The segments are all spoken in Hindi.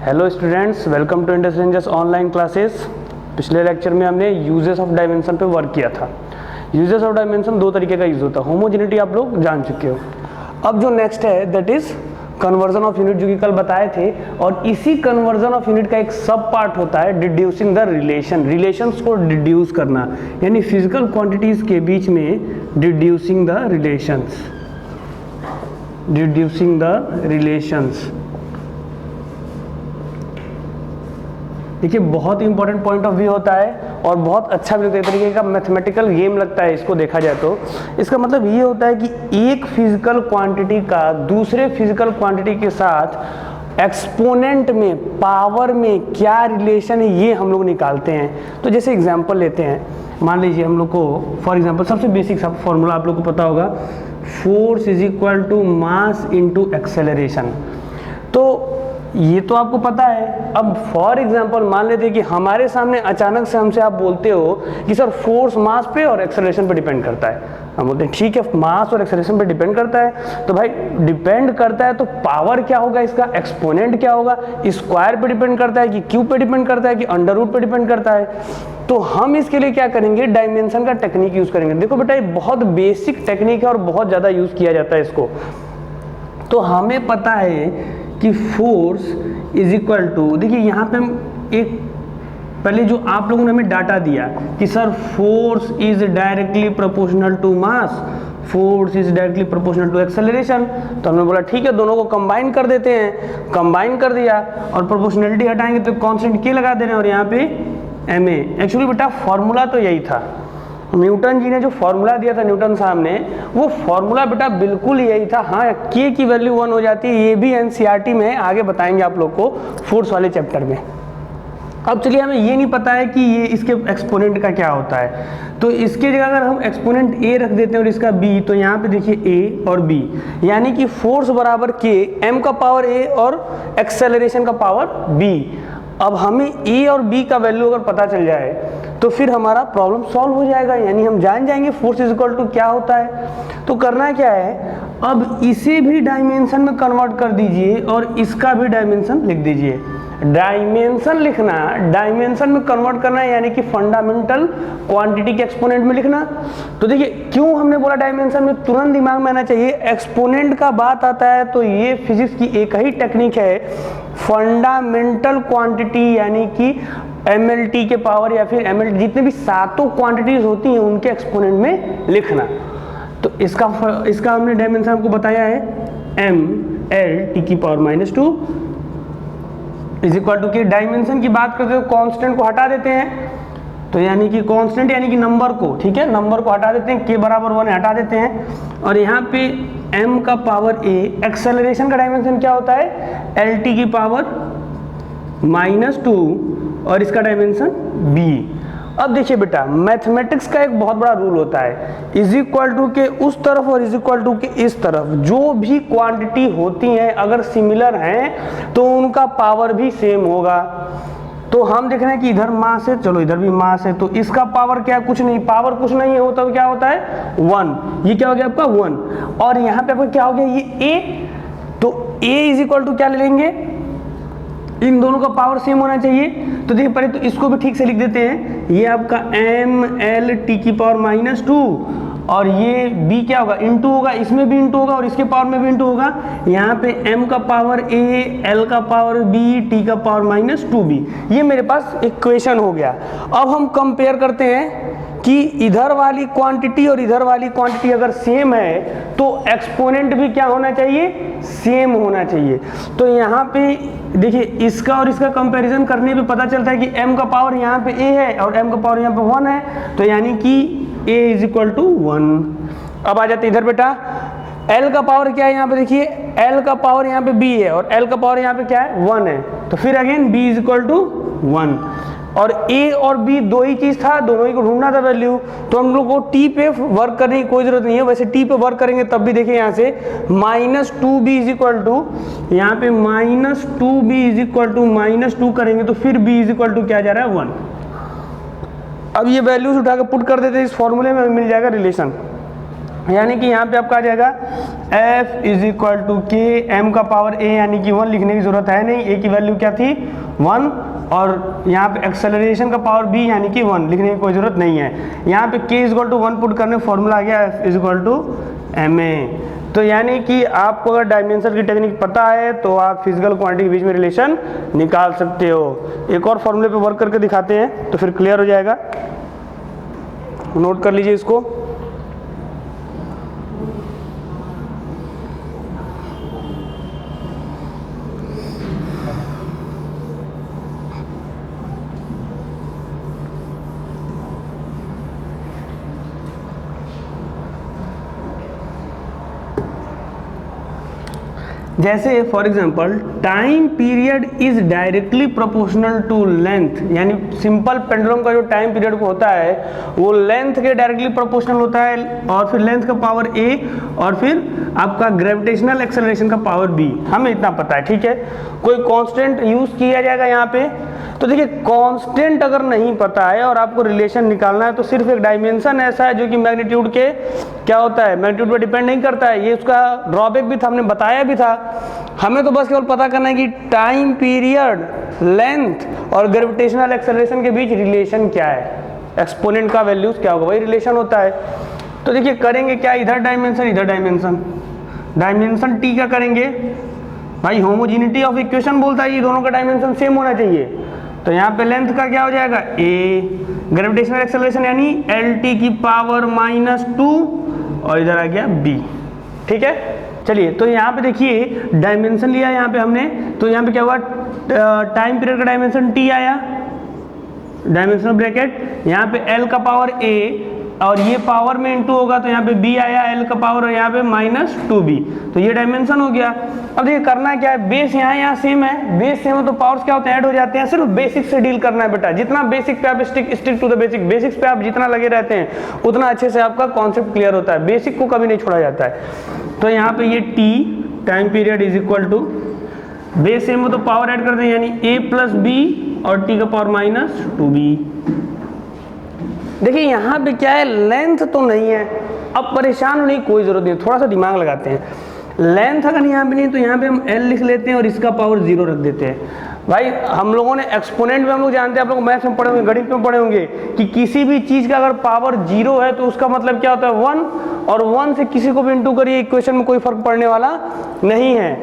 Hello students, welcome to Indus Rangers online classes. पिछले लेक्चर में हमने यूजेस ऑफ डायमेंशन पे वर्क किया था। यूजेस ऑफ डायमेंशन दो तरीके का यूज होता है। होमोजेनिटी आप लोग जान चुके हो। अब जो नेक्स्ट है that is conversion of unit, जो कि कल बताए थे। और इसी कन्वर्जन ऑफ यूनिट का एक सब पार्ट होता है डिड्यूसिंग द रिलेशन, रिलेशंस को डिड्यूस करना, यानी फिजिकल क्वांटिटीज के बीच में डिड्यूसिंग द रिलेशंस, डिड्यूसिंग द रिलेशंस। देखिए बहुत इंपॉर्टेंट पॉइंट ऑफ व्यू होता है और बहुत अच्छा भी लगता है, एक तरीके का मैथमेटिकल गेम लगता है इसको देखा जाए तो। इसका मतलब ये होता है कि एक फिजिकल क्वांटिटी का दूसरे फिजिकल क्वांटिटी के साथ एक्सपोनेंट में, पावर में क्या रिलेशन है, ये हम लोग निकालते हैं। तो जैसे एग्जांपल लेते हैं, मान लीजिए हम लोग को फॉर एग्जांपल सबसे बेसिक सा फॉर्मूला आप लोग को पता होगा, force is equal to mass into acceleration. तो ये तो आपको पता है। अब फॉर एग्जांपल मान लेते हैं कि हमारे सामने अचानक से हमसे आप बोलते हो कि सर फोर्स मास पे और एक्सेलरेशन पे डिपेंड करता है। हम बोलते हैं ठीक है, मास और एक्सेलरेशन पे डिपेंड करता है। तो भाई डिपेंड करता है तो पावर क्या होगा, इसका एक्सपोनेंट क्या होगा, स्क्वायर पे डिपेंड करता है कि क्यूब पे डिपेंड करता है कि अंडर रूट पे डिपेंड करता है। तो हम इसके लिए क्या करेंगे, डायमेंशन का टेक्निक यूज करेंगे। देखो बेटा ये बहुत बेसिक टेक्निक है और बहुत ज्यादा यूज किया जाता है इसको। तो हमें पता है कि फोर्स इज इक्वल टू, देखिए यहाँ पे हम एक पहले जो आप लोगों ने हमें डाटा दिया कि sir force is directly proportional to mass, force is directly proportional to acceleration. तो हमने बोला ठीक है दोनों को कंबाइन कर देते हैं, कंबाइन कर दिया और प्रोपोर्शनलिटी हटाएंगे तो कांस्टेंट के लगा दे रहे हैं और यहाँ पे एम ए। एक्चुअली बेटा फॉर्मूला तो यही था, न्यूटन जी ने जो फॉर्मूला दिया था, न्यूटन साहब ने, वो फॉर्मूला बेटा बिल्कुल यही था। हाँ के की वैल्यू 1 हो जाती है, ये भी एनसीईआरटी में है, आगे बताएंगे आप लोग को फोर्स वाले चैप्टर में। अब चलिए हमें ये नहीं पता है कि ये इसके एक्सपोनेंट का क्या होता है, तो इसके जगह अगर हम एक्सपोनेंट ए रख देते हैं और इसका बी, तो यहाँ पे देखिए ए और बी, यानी कि फोर्स बराबर के, एम का पावर ए और एक्सेलरेशन का पावर बी। अब हमें ए और बी का वैल्यू अगर पता चल जाए तो फिर हमारा प्रॉब्लम सॉल्व हो जाएगा, यानी हम जान जाएंगे फोर्स इज इक्वल टू क्या होता है। तो करना क्या है, अब इसे भी डायमेंशन में कन्वर्ट कर दीजिए और इसका भी डायमेंशन लिख दीजिए। डायमेंशन लिखना, डायमेंशन में कन्वर्ट करना है, यानी कि फंडामेंटल क्वांटिटी के एक्सपोनेंट में लिखना। तो देखिए क्यों हमने बोला डायमेंशन में, तुरंत दिमाग में आना चाहिए, एक्सपोनेंट का बात आता है तो ये फिजिक्स की एक ही टेक्निक है, फंडामेंटल क्वांटिटी, यानी कि एमएलटी के पावर या फिर एमएल, जितने भी सातों क्वांटिटीज होती हैं उनके एक्सपोनेंट में लिखना। तो इसका हमने डायमेंशन आपको बताया है, एम एल टी की पावर -2 इज इक्वल टू की। डायमेंशन की बात करते हो कांस्टेंट को हटा देते हैं, तो यानी कि कांस्टेंट यानी कि नंबर को, ठीक है, नंबर को हटा देते हैं, के बराबर 1 हटा देते हैं और यहाँ पे m का पावर a, एक्सेलरेशन का डायमेंशन क्या होता है, एल टी की पावर -2 और इसका डायमेंशन b। अब देखिए बेटा मैथमेटिक्स का एक बहुत बड़ा रूल होता है, इज इक्वल टू के उस तरफ और इज इक्वल टू के इस तरफ जो भी क्वांटिटी होती हैं अगर सिमिलर हैं तो उनका पावर भी सेम होगा। तो हम देख रहे हैं कि इधर मास है, चलो इधर भी मास है, तो इसका पावर क्या, कुछ नहीं, पावर कुछ नहीं होता तो क्या होता है 1, ये क्या हो गया आपका 1, और यहाँ पे आपका क्या हो गया ये a, तो a इज इक्वल टू क्या ले लेंगे, इन दोनों का पावर सेम होना चाहिए। तो देखिए पहले तो इसको भी ठीक से लिख देते हैं, ये आपका एम एल टी की पावर -2 और ये b क्या होगा, इंटू होगा, इसमें भी इंटू होगा और इसके पावर में भी इंटू होगा। यहाँ पे m का पावर a, l का पावर b, t का पावर -2b, ये मेरे पास इक्वेशन हो गया। अब हम कंपेयर करते हैं कि इधर वाली क्वांटिटी और इधर वाली क्वांटिटी अगर सेम है तो एक्सपोनेंट भी क्या होना चाहिए, सेम होना चाहिए। तो यहाँ पे देखिए इसका और इसका कंपैरिजन करने पे पता चलता है कि m का पावर यहाँ पे a है और m का पावर यहाँ पे 1 है, तो यानी कि a इज इक्वल टू 1। अब आ जाते इधर बेटा, l का पावर क्या है, यहाँ पे देखिए l का पावर यहाँ पे b है और l का पावर यहाँ पे क्या है 1 है, तो फिर again b is equal to 1। और a और b दो ही चीज था, दोनों ही को ढूंढना था वैल्यू, तो हम लोग को t पे वर्क करने की कोई जरूरत नहीं है। वैसे t पे वर्क करेंगे तब भी देखिए यहाँ से -2b इज इक्वल टू, यहाँ पे -2b इज इक्वल टू -2 करेंगे तो फिर b इज इक्वल टू क्या जा रहा है 1। अब ये वैल्यूज उठा के पुट कर देते हैं इस फॉर्मूले में, मिल जाएगा रिलेशन यानी कि यहाँ पे आपका आ जाएगा F इज इक्वल टू के एम का पावर a, यानी कि 1 लिखने की जरूरत है नहीं, a की वैल्यू क्या थी 1, और यहाँ पे एक्सेलरेशन का पावर b यानी कि 1 लिखने की कोई जरूरत नहीं है। यहाँ पे k is equal to 1 put करने फॉर्मूला आ गया F is equal to ma। तो यानी कि आपको अगर डायमेंशन की टेक्निक पता है तो आप फिजिकल क्वांटिटी के बीच में रिलेशन निकाल सकते हो। एक और फॉर्मूले पे वर्क करके दिखाते हैं तो फिर क्लियर हो जाएगा, नोट कर लीजिए इसको। जैसे for example time period is directly proportional to length, यानी सिंपल पेंडुलम का जो टाइम पीरियड होता है वो लेंथ के डायरेक्टली प्रोपोर्शनल होता है, और फिर लेंथ का पावर a और फिर आपका ग्रेविटेशनल एक्सेलरेशन का पावर b, हमें इतना पता है, ठीक है। कोई कांस्टेंट यूज किया जाएगा यहाँ पे, तो देखिए कांस्टेंट अगर नहीं पता है और आपको रिलेशन निकालना है तो सिर्फ एक डायमेंशन ऐसा है जो कि मैग्नीट्यूड के क्या होता है, मैग्नीट्यूड पर डिपेंड नहीं करता है। ये उसका ड्रॉबैक भी था, हमने बताया भी था। हमें तो बस केवल पता करना है कि टाइम पीरियड, लेंथ और ग्रेविटेशनल एक्सेलरेशन के बीच रिलेशन क्या है, एक्सपोनेंट का वैल्यूज क्या होगा, वही रिलेशन होता है। तो देखिए करेंगे क्या, इधर डायमेंशन इधर डायमेंशन, डायमेंशन टी का करेंगे भाई, होमोजेनिटी ऑफ इक्वेशन बोलता है ये दोनों का डायमेंशन सेम होना चाहिए। तो यहाँ पे लेंथ का क्या हो जाएगा a, ग्रेविटेशनल एक्सेलरेशन यानी LT की पावर -2 और इधर आ गया b, ठीक है। चलिए तो यहाँ पे देखिए डायमेंशन लिया यहाँ पे हमने, तो यहाँ पे क्या हुआ, टाइम पीरियड का डायमेंशन t आया, डायमेंशनल ब्रैकेट, यहाँ पे L का पावर a और ये पावर में इनटू होगा तो यहाँ पे b आया L का पावर और यहाँ पे -2b, तो ये डायमेंशन हो गया। अब देखिए करना क्या है, बेस यहाँ सेम है, बेस सेम है तो पावर्स क्या होते हैं, ऐड हो जाते हैं। सिर्फ बेसिक से डील करना है बेटा, जितना बेसिक पे आप stick to the basic, basics पे आप जितना लगे रहते हैं उतना अच्छे से आपका कॉन्सेप्ट क्लियर होता है, बेसिक को कभी नहीं छोड़ा जाता है। तो यहाँ पे ये t time period is equal to, base same हो तो पावर ऐड कर दें यानी a प्लस b और t का पावर -2b। देखिए यहाँ पे क्या है, लेंथ तो नहीं है, अब परेशान होने की कोई जरूरत नहीं, थोड़ा सा दिमाग लगाते हैं। लेंथ अगर यहाँ पे नहीं तो यहाँ पे हम L लिख लेते हैं और इसका पावर 0 रख देते हैं। भाई हम लोगों ने एक्सपोनेंट में हम लोग जानते हैं, आप लोग मैथ्स में पढ़े होंगे, गणित में पढ़े होंगे कि किसी भी चीज का अगर पावर 0 है तो उसका मतलब क्या होता है 1, और 1 से किसी को भी इंटू करिए इक्वेशन में कोई फर्क पड़ने वाला नहीं है।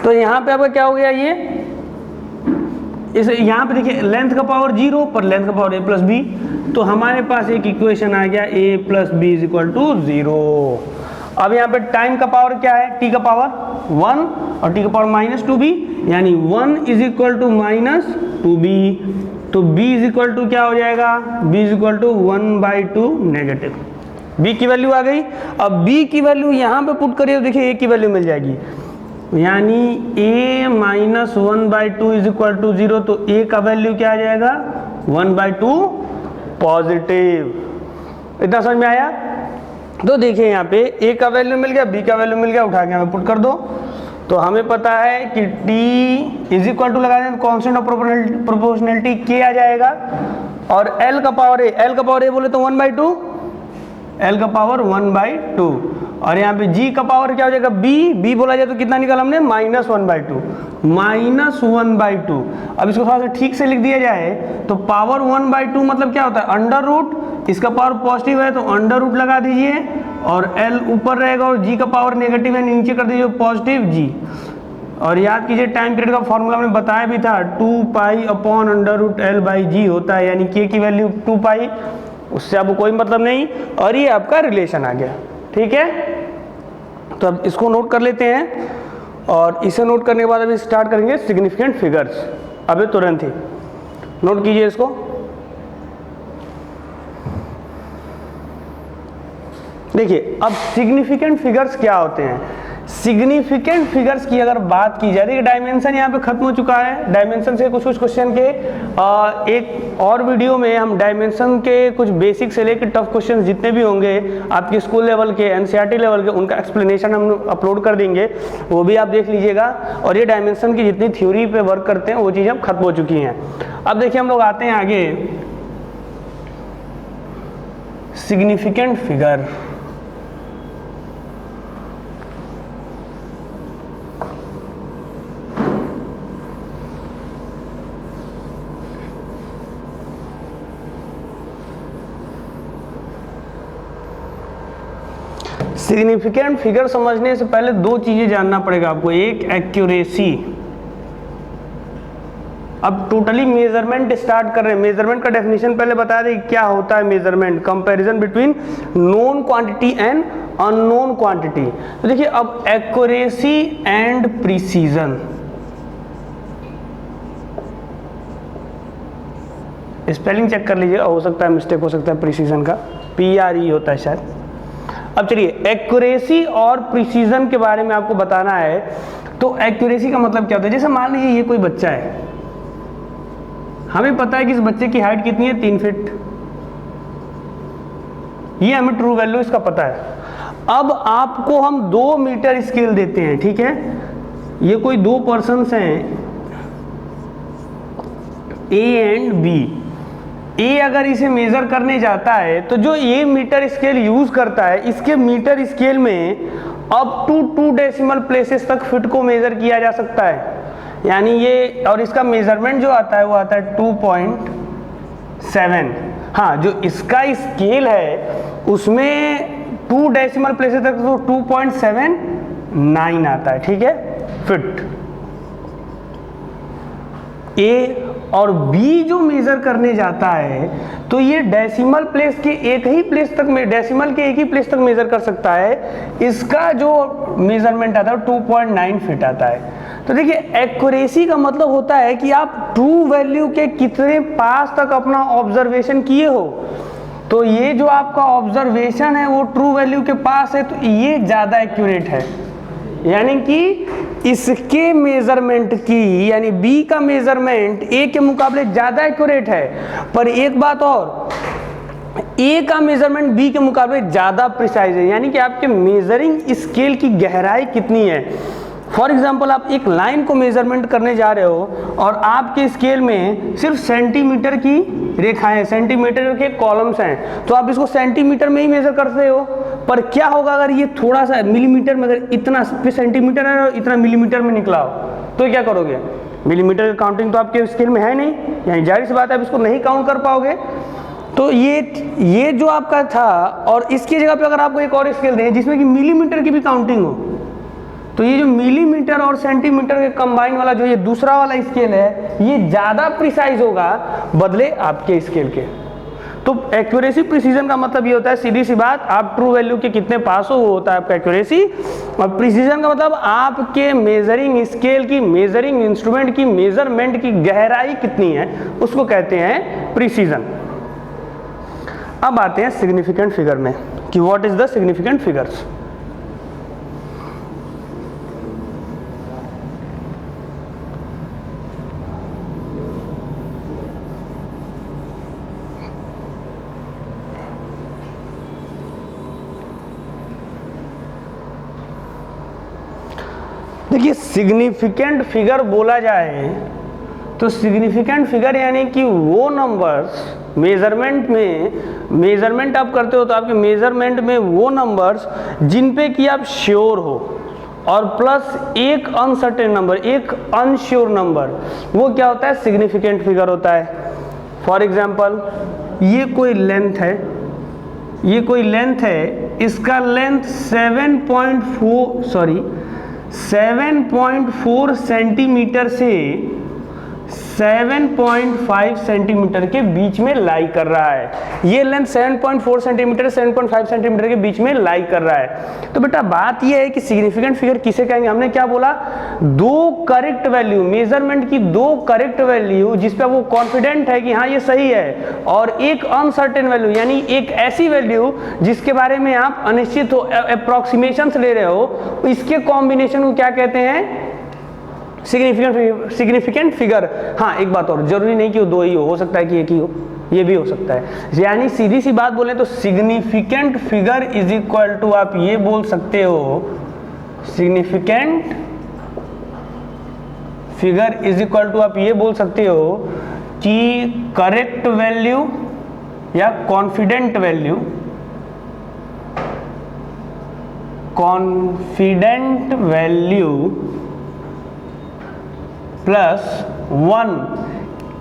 तो यहाँ पे आपका क्या हो गया, ये इस यहाँ पे देखिए लेंथ का पावर 0 पर लेंथ का पावर a प्लस बी, तो हमारे पास एक इक्वेशन आ गया a plus B is equal to 0। अब यहाँ पे टाइम का पावर क्या है, t का पावर 1 और t का पावर -2b, यानी 1 इज इक्वल टू -2b, तो b इज इक्वल टू क्या हो जाएगा, b is equal to 1/2 negative, b की वैल्यू आ गई। अब b की वैल्यू यहाँ पे पुट करिए तो देखिए a की वैल्यू मिल जाएगी, यानी a -1/2 इज इक्वल टू 0, तो a का वैल्यू क्या आ जाएगा 1/2 पॉजिटिव। इतना समझ में आया। तो देखिए यहाँ पे a का वैल्यू मिल गया, b का वैल्यू मिल गया, उठा के हमें पुट कर दो। तो हमें पता है कि t इज इक्वल टू लगा दें, कॉन्स्टेंट ऑफ प्रोपोर्शनलिटी k आ जाएगा, और l का पावर a बोले तो 1/2, L का पावर 1/2, और यहाँ पे G का पावर क्या हो जाएगा b बोला जाए तो कितना निकाला हमने -1/2। अब इसको थोड़ा सा ठीक से लिख दिया जाए तो पावर 1/2 मतलब क्या होता है, अंडर रूट, इसका पावर पॉजिटिव है तो अंडर रूट लगा दीजिए और L ऊपर रहेगा और G का पावर नेगेटिव है नीचे कर दीजिए पॉजिटिव G। और याद कीजिए टाइम पीरियड का फॉर्मूला हमने बताया भी था, 2π/√L/G होता है, यानी k की वैल्यू 2π, उससे आपको कोई मतलब नहीं, और ये आपका रिलेशन आ गया, ठीक है। तो अब इसको नोट कर लेते हैं, और इसे नोट करने के बाद अभी स्टार्ट करेंगे सिग्निफिकेंट फिगर्स। अभी तुरंत ही नोट कीजिए इसको। देखिए अब सिग्निफिकेंट फिगर्स क्या होते हैं। सिग्निफिकेंट फिगर्स की अगर बात की जाए, देखिए डायमेंशन यहाँ पे खत्म हो चुका है, डायमेंशन से कुछ क्वेश्चन के एक और वीडियो में हम डायमेंशन के कुछ बेसिक से लेकर टफ क्वेश्चन जितने भी होंगे आपके स्कूल लेवल के, एनसीईआरटी लेवल के, उनका एक्सप्लेनेशन हम अपलोड कर देंगे, वो भी आप देख लीजिएगा। और ये डायमेंशन की जितनी थ्योरी पे वर्क करते हैं वो चीज़ें अब खत्म हो चुकी हैं। अब देखिए हम लोग आते हैं आगे, सिग्निफिकेंट फिगर। सिग्निफिकेंट फिगर समझने से पहले दो चीजें जानना पड़ेगा आपको, एक एक्यूरेसी। अब टोटली मेजरमेंट स्टार्ट कर रहे हैं। मेजरमेंट का डेफिनेशन पहले बता दें क्या होता है measurement, comparison between known quantity and unknown quantity. तो देखिए अब accuracy and precision, spelling check कर लीजिएगा, हो सकता है मिस्टेक हो सकता है, प्रिसीजन का PRE होता है शायद। अब चलिए एक्यूरेसी और प्रिसीजन के बारे में आपको बताना है। तो एक्यूरेसी का मतलब क्या होता है, जैसे मान लीजिए ये कोई बच्चा है, हमें पता है कि इस बच्चे की हाइट कितनी है, 3 फीट, ये हमें ट्रू वैल्यू इसका पता है। अब आपको हम 2 मीटर स्केल देते हैं, ठीक है, ये कोई 2 पर्सन्स हैं A एंड B। ए अगर इसे मेजर करने जाता है तो जो ये मीटर स्केल यूज करता है, इसके मीटर स्केल में अप टू 2 डेसिमल प्लेसेस तक फिट को मेजर किया जा सकता है। यानी ये, और इसका मेजरमेंट जो आता है वो आता है 2.7। हाँ, जो इसका स्केल है उसमें 2 डेसिमल प्लेसेस तक तो 2.79 आता है, ठीक है, फिट। ए और बी जो मेजर करने जाता है तो ये डेसिमल प्लेस के एक ही प्लेस तक में, डेसिमल के एक ही प्लेस तक मेजर कर सकता है। इसका जो मेजरमेंट आता है 2.9 फीट आता है। तो देखिए एक्यूरेसी का मतलब होता है कि आप ट्रू वैल्यू के कितने पास तक अपना ऑब्जर्वेशन किए हो। तो ये जो आपका ऑब्जर्वेशन है वो ट्रू वैल्यू के पास है, तो ये ज़्यादा एक्यूरेट है। यानी कि इसके मेजरमेंट की, यानी बी का मेजरमेंट ए के मुकाबले ज़्यादा एक्यूरेट है। पर एक बात और, ए का मेजरमेंट बी के मुकाबले ज़्यादा प्रिसाइज है। यानी कि आपके मेजरिंग स्केल की गहराई कितनी है। फॉर एग्जाम्पल आप एक लाइन को मेजरमेंट करने जा रहे हो और आपके स्केल में सिर्फ सेंटीमीटर की रेखाएं, सेंटीमीटर के कॉलम्स हैं, तो आप इसको सेंटीमीटर में ही मेजर करते हो। पर क्या होगा अगर ये थोड़ा सा मिलीमीटर में, अगर इतना सेंटीमीटर है और इतना मिलीमीटर में निकला हो, तो क्या करोगे? मिलीमीटर की काउंटिंग तो आपके स्केल में है नहीं, यानी जाहिर सी बात है आप इसको नहीं काउंट कर पाओगे। तो ये जो आपका था, और इसकी जगह पे अगर आपको एक और स्केल दें जिसमें कि मिलीमीटर की भी काउंटिंग हो, तो ये जो मिलीमीटर और सेंटीमीटर के कंबाइन वाला जो ये दूसरा वाला स्केल है, ये ज़्यादा प्रिसाइज होगा बदले आपके स्केल के। तो एक्यूरेसी प्रिसीजन का मतलब ये होता है, सीधी सी बात, आप ट्रू वैल्यू के कितने पास हो वो होता है आपका एक्यूरेसी। और प्रिसीजन का मतलब आपके मेजरिंग स्केल की, मेजरिंग इंस्ट्रूमेंट की मेजरमेंट की गहराई कितनी है, उसको कहते हैं प्रिसीजन। अब आते हैं सिग्निफिकेंट फिगर में कि what is the significant figures. देखिए सिग्निफिकेंट फिगर बोला जाए तो सिग्निफिकेंट फिगर यानी कि वो नंबर्स मेजरमेंट में, मेजरमेंट आप करते हो तो आपके मेजरमेंट में वो नंबर्स जिन पे कि आप श्योर हो, और प्लस एक अनसर्टेन नंबर, एक अनश्योर नंबर, वो क्या होता है? सिग्निफिकेंट फिगर होता है। फॉर एग्जाम्पल ये कोई लेंथ है, ये कोई लेंथ है, इसका लेंथ 7.4 सेंटीमीटर से 7.5 सेंटीमीटर के बीच में लाई कर रहा है। ये लेंथ 7.4 सेंटीमीटर 7.5 सेंटीमीटर के बीच में लाई कर रहा है। तो बेटा बात ये है कि सिग्निफिकेंट फिगर किसे कहेंगे? हमने क्या बोला? 2 करेक्ट वैल्यू, मेजरमेंट की 2 करेक्ट वैल्यू जिस पे वो कॉन्फिडेंट है कि हाँ ये सही है, और एक अनसर्टेन वैल्यू यानी एक ऐसी वैल्यू जिसके बारे में आप अनिश्चित हो, अप्रोक्सीमेशंस ले रहे हो, इसके कॉम्बिनेशन को क्या कहते हैं? Significant figure. हाँ एक बात और, जरूरी नहीं कि वो 2 ही हो सकता है कि एक ही हो, ये भी हो सकता है। यानी सीधी सी बात बोले तो significant figure is equal to, आप ये बोल सकते हो, significant figure is equal to आप ये बोल सकते हो कि करेक्ट वैल्यू या confident value, confident value plus 1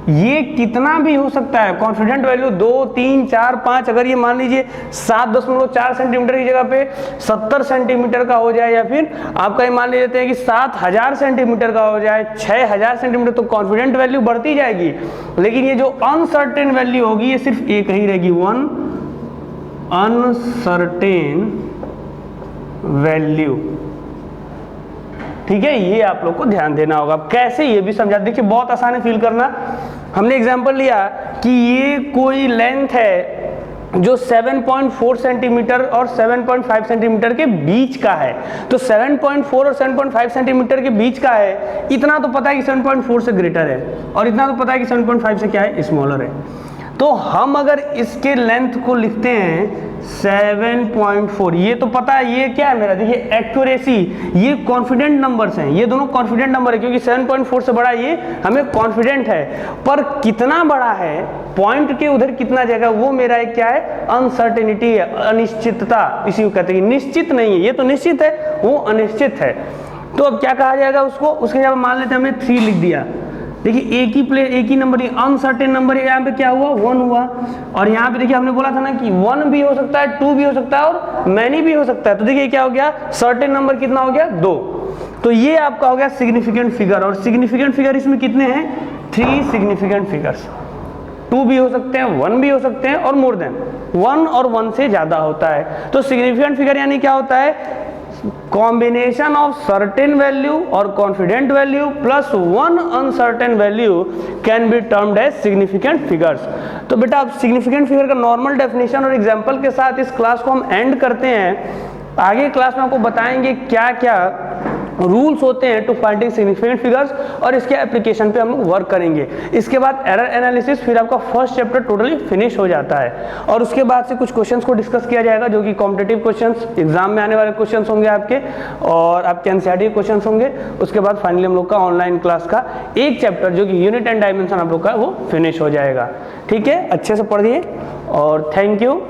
ये कितना भी हो सकता है, कॉन्फिडेंट वैल्यू 2, 3, 4, 5, अगर ये मान लीजिए 7.4 सेंटीमीटर की जगह पे 70 सेंटीमीटर का हो जाए, या फिर आपका ये मान लेते हैं कि 7000 सेंटीमीटर का हो जाए, 6000 सेंटीमीटर, तो कॉन्फिडेंट वैल्यू बढ़ती जाएगी। लेकिन ये जो अनसर्टेन वैल्यू होगी ये सिर्फ एक ही रहेगी, 1 अनसर्टेन वैल्यू। ठीक है, ये आप लोग को ध्यान देना होगा। कैसे, ये भी समझा, देखिए बहुत आसान है फील करना। हमने एग्जांपल लिया कि ये कोई लेंथ है जो 7.4 सेंटीमीटर और 7.5 सेंटीमीटर के बीच का है। तो 7.4 और 7.5 सेंटीमीटर के बीच का है, इतना तो पता है कि 7.4 से ग्रेटर है, और इतना तो पता है कि 7.5 से क्या है, स्मॉलर है। तो हम अगर इसके लेंथ को लिखते हैं 7.4, ये तो पता है ये क्या है मेरा, देखिए एक्यूरेसी, ये कॉन्फिडेंट नंबर्स हैं, ये दोनों कॉन्फिडेंट नंबर है, क्योंकि 7.4 से बड़ा ये हमें कॉन्फिडेंट है। पर कितना बड़ा है, पॉइंट के उधर कितना जगह, वो मेरा एक क्या है, अनसर्टेनिटी है, अनिश्चितता, इसी को कहते हैं। निश्चित नहीं है, ये तो निश्चित है, वो अनिश्चित है। तो अब क्या कहा जाएगा उसको, उसके जब मान लेते हैं हमने 3 लिख दिया, देखिए एक ही नंबर, अनसर्टेन नंबर है, यहाँ पे क्या हुआ, 1 हुआ। और यहाँ पे देखिए हमने बोला था ना कि 1 भी हो सकता है, 2 भी हो सकता है, और मैनी भी हो सकता है। तो देखिए क्या हो गया, सर्टेन नंबर कितना हो गया, 2। तो ये आपका हो गया सिग्निफिकेंट फिगर। और सिग्निफिकेंट फिगर इसमें कितने हैं, 3 सिग्निफिकेंट फिगर्स। 2 भी हो सकते हैं, 1 भी हो सकते हैं, और मोर देन 1 और 1 से ज्यादा होता है। तो सिग्निफिकेंट फिगर यानी क्या होता है, कॉम्बिनेशन ऑफ सर्टेन वैल्यू और confident value plus 1 uncertain value can be termed as significant figures. तो बेटा अब सिग्निफिकेंट फिगर का नॉर्मल डेफिनेशन और एग्जांपल के साथ इस क्लास को हम एंड करते हैं। आगे क्लास में आपको बताएंगे क्या क्या रूल्स होते हैं टू फाइंडिंग सिग्निफिकेंट फिगर्स, और इसके एप्लीकेशन पे हम लोग वर्क करेंगे। इसके बाद एरर एनालिसिस, फिर आपका फर्स्ट चैप्टर टोटली फिनिश हो जाता है। और उसके बाद से कुछ क्वेश्चंस को डिस्कस किया जाएगा, जो कि कॉम्पिटिटिव क्वेश्चंस, एग्जाम में आने वाले क्वेश्चंस होंगे आपके, और आपके एनसीईआरटी क्वेश्चंस होंगे। उसके बाद फाइनली हम लोग का ऑनलाइन क्लास का एक चैप्टर जो कि यूनिट एंड डायमेंशन आप लोग का वो फिनिश हो जाएगा। ठीक है, अच्छे से पढ़िए और थैंक यू।